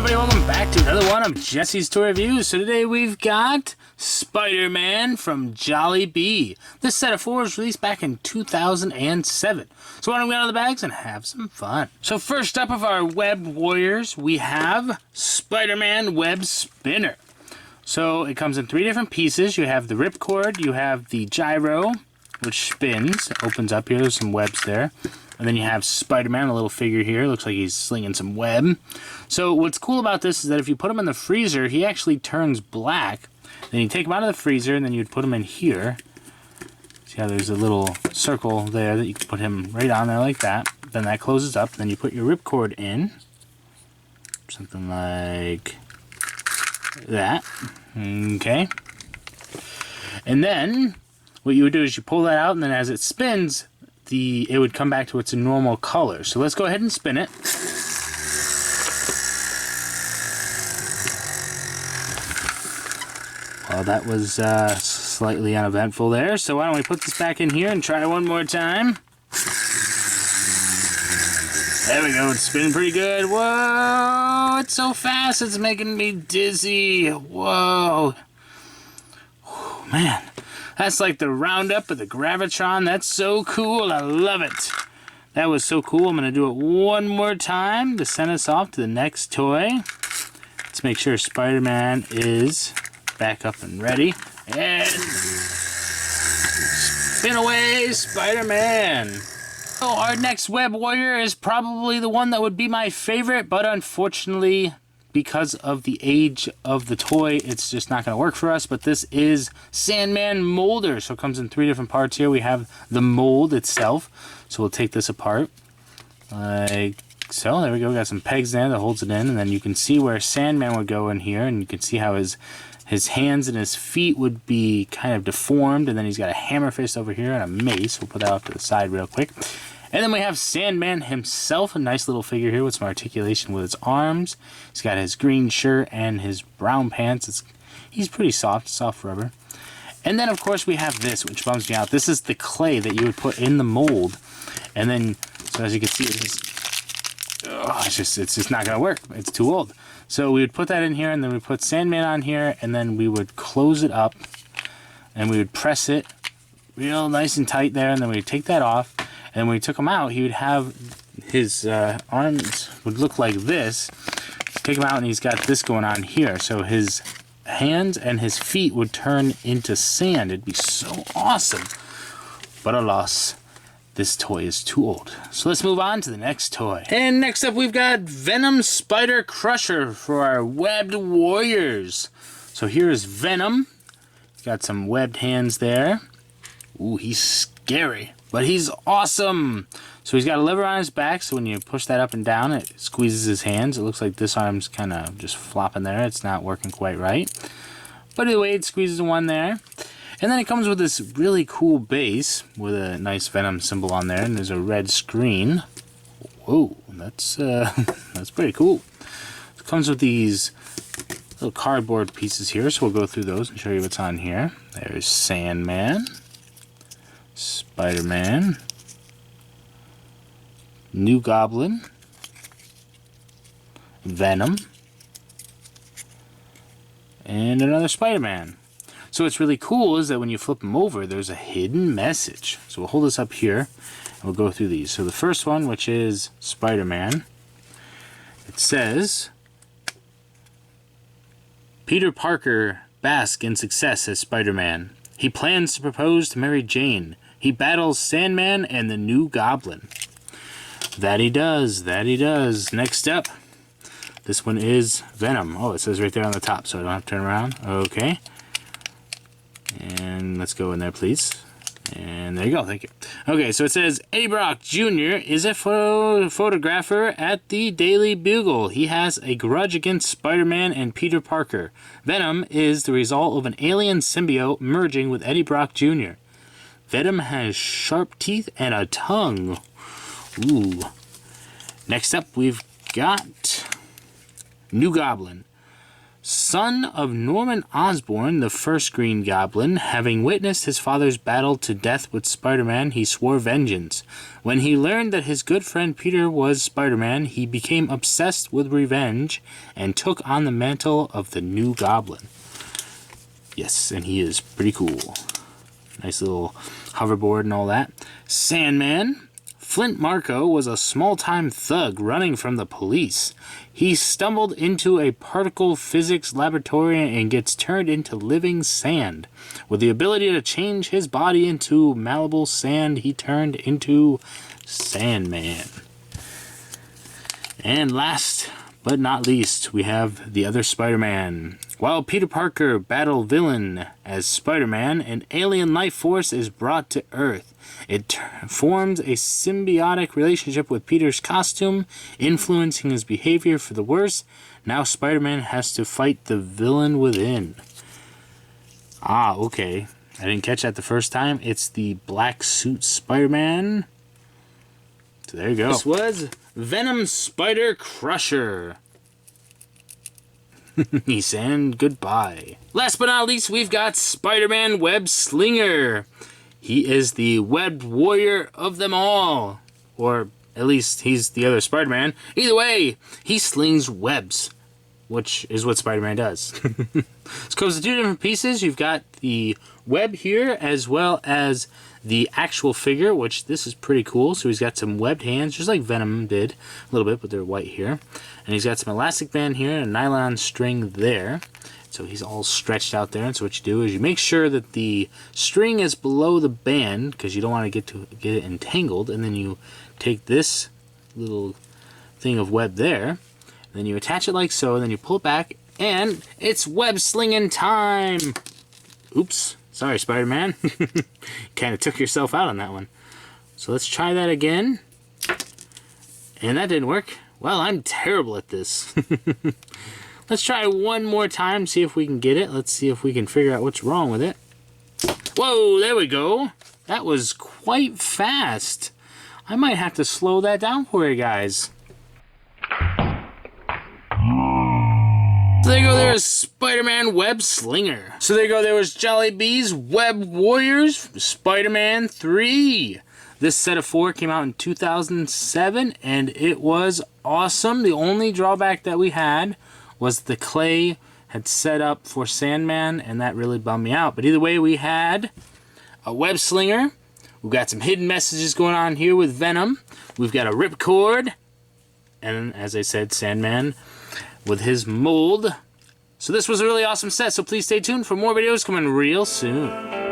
everybody, welcome back to another one of Jesse's Toy Reviews. So today we've got Spider-Man from Jollibee. This set of 4 was released back in 2007. So why don't we get out of the bags and have some fun. So first up of our Web Warriors, we have SpiderMan Web Spinner. So it comes in 3 different pieces. You have the ripcord, you have the gyro, which spins, opens up here, there's some webs there. And then you have Spider-Man, a little figure here. Looks like he's slinging some web. So what's cool about this is that if you put him in the freezer, he actually turns black. Then you take him out of the freezer, and then you'd put him in here. See how there's a little circle there that you can put him right on there like that. Then that closes up. Then you put your ripcord in. Something like that. Okay. And then what you would do is you pull that out, and then as it spins, it would come back to its normal color. So let's go ahead and spin it. Well, that was slightly uneventful there. So why don't we put this back in here and try one more time. There we go, it's spinning pretty good. Whoa, it's so fast, it's making me dizzy. Whoa. Oh, man. That's like the roundup of the Gravitron. That's so cool. I love it. That was so cool. I'm going to do it one more time to send us off to the next toy. Let's make sure Spider-Man is back up and ready. And spin away, Spider-Man. So our next Web Warrior is probably the one that would be my favorite, but unfortunately, because of the age of the toy, it's just not going to work for us. But this is Sandman Molder. So it comes in 3 different parts here. We have the mold itself. So we'll take this apart. Like so. There we go. We got some pegs there that holds it in. And then you can see where Sandman would go in here. And you can see how his hands and his feet would be kind of deformed. And then he's got a hammer fist over here and a mace. We'll put that off to the side real quick. And then we have Sandman himself, a nice little figure here with some articulation with his arms. He's got his green shirt and his brown pants. He's pretty soft rubber. And then, of course, we have this, which bums me out. This is the clay that you would put in the mold. And then, so as you can see, it's just not going to work. It's too old. So we would put that in here, and then we put Sandman on here, and then we would close it up, and we would press it real nice and tight there, and then we would take that off. And when we took him out, he would have his arms would look like this. Take him out, and he's got this going on here. So his hands and his feet would turn into sand. It'd be so awesome. But alas, this toy is too old. So let's move on to the next toy. And next up, we've got Venom Spider Crusher for our Webbed Warriors. So here's Venom. He's got some webbed hands there. Ooh, he's scary. But he's awesome. So he's got a lever on his back, so when you push that up and down, it squeezes his hands. It looks like this arm's kind of just flopping there. It's not working quite right. But anyway, it squeezes one there. And then it comes with this really cool base with a nice Venom symbol on there, and there's a red screen. Whoa, that's pretty cool. It comes with these little cardboard pieces here, so we'll go through those and show you what's on here. There's Sandman, Spider-Man, New Goblin, Venom, and another Spider-Man. So what's really cool is that when you flip them over, there's a hidden message. So we'll hold this up here, and we'll go through these. So the first one, which is Spider-Man, it says, Peter Parker basks in success as Spider-Man. He plans to propose to Mary Jane. He battles Sandman and the New Goblin. That he does. That he does. Next up, this one is Venom. Oh, it says right there on the top, so I don't have to turn around. Okay. And let's go in there, please. And there you go. Thank you. Okay, so it says, Eddie Brock Jr. is a photographer at the Daily Bugle. He has a grudge against Spider-Man and Peter Parker. Venom is the result of an alien symbiote merging with Eddie Brock Jr. Venom has sharp teeth and a tongue. Ooh. Next up, we've got New Goblin. Son of Norman Osborn, the first Green Goblin, having witnessed his father's battle to death with Spider-Man, he swore vengeance. When he learned that his good friend Peter was Spider-Man, he became obsessed with revenge and took on the mantle of the new Goblin. Yes, and he is pretty cool. Nice little hoverboard and all that. Sandman. Flint Marko was a small-time thug running from the police. He stumbled into a particle physics laboratory and gets turned into living sand. With the ability to change his body into malleable sand, he turned into Sandman. And last but not least, we have the other Spider-Man. While Peter Parker battled villain as Spider-Man, an alien life force is brought to Earth. It forms a symbiotic relationship with Peter's costume, influencing his behavior for the worse. Now Spider-Man has to fight the villain within. Ah, okay. I didn't catch that the first time. It's the black suit Spider-Man. So there you go. This was Venom Spider Crusher. He's saying goodbye. Last but not least, we've got SpiderMan Web Slinger. He is the web warrior of them all. Or at least he's the other Spider-Man. Either way, he slings webs, which is what Spider-Man does. It comes in two different pieces. You've got the web here as well as the actual figure, which this is pretty cool. So he's got some webbed hands, just like Venom did a little bit, but they're white here. And he's got some elastic band here and a nylon string there. So he's all stretched out there. And so what you do is you make sure that the string is below the band because you don't want to get it entangled. And then you take this little thing of web there, and then you attach it like so, and then you pull it back, and it's web slinging time. Oops. Sorry, Spider-Man. Kind of took yourself out on that one. So let's try that again. And that didn't work. Well, I'm terrible at this. Let's try one more time, see if we can get it. Let's see if we can figure out what's wrong with it. Whoa, there we go. That was quite fast. I might have to slow that down for you guys. So there you go, there's SpiderMan Web Slinger. So there you go, there was Jollibee's Web Warriors, Spider-Man 3. This set of 4 came out in 2007, and it was awesome. The only drawback that we had was the clay had set up for Sandman, and that really bummed me out. But either way, we had a Web Slinger. We've got some hidden messages going on here with Venom. We've got a ripcord, and as I said, Sandman with his mold. So this was a really awesome set, so please stay tuned for more videos coming real soon.